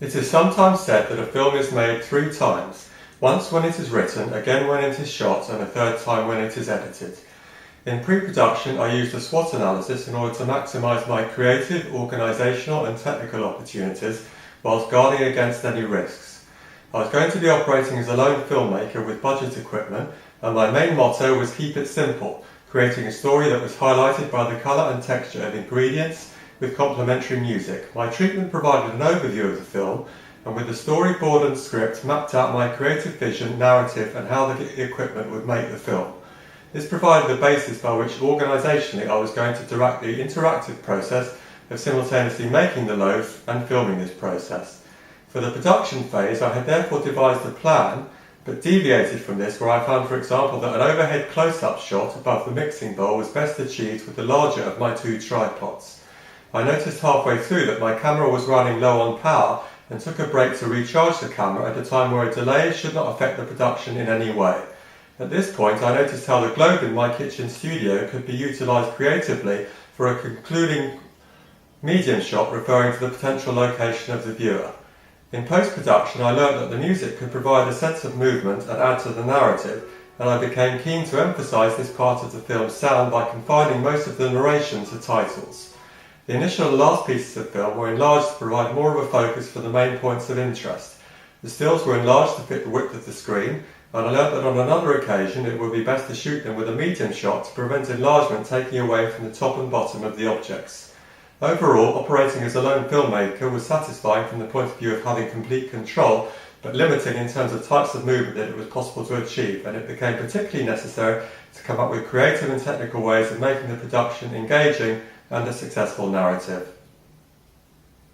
It is sometimes said that a film is made 3 times, once when it is written, again when it is shot, and a third time when it is edited. In pre-production, I used a SWOT analysis in order to maximise my creative, organisational and technical opportunities whilst guarding against any risks. I was going to be operating as a lone filmmaker with budget equipment, and my main motto was keep it simple, creating a story that was highlighted by the colour and texture of ingredients with complementary music. My treatment provided an overview of the film, and with the storyboard and script mapped out my creative vision, narrative and how the equipment would make the film. This provided the basis by which organisationally I was going to direct the interactive process of simultaneously making the loaf and filming this process. For the production phase, I had therefore devised a plan, but deviated from this where I found, for example, that an overhead close-up shot above the mixing bowl was best achieved with the larger of my 2 tripods. I noticed halfway through that my camera was running low on power and took a break to recharge the camera at a time where a delay should not affect the production in any way. At this point, I noticed how the globe in my kitchen studio could be utilised creatively for a concluding medium shot referring to the potential location of the viewer. In post-production, I learnt that the music could provide a sense of movement and add to the narrative, and I became keen to emphasise this part of the film's sound by confining most of the narration to titles. The initial and last pieces of film were enlarged to provide more of a focus for the main points of interest. The stills were enlarged to fit the width of the screen, and I learnt that on another occasion it would be best to shoot them with a medium shot to prevent enlargement taking away from the top and bottom of the objects. Overall, operating as a lone filmmaker was satisfying from the point of view of having complete control, but limiting in terms of types of movement that it was possible to achieve, and it became particularly necessary to come up with creative and technical ways of making the production engaging and a successful narrative.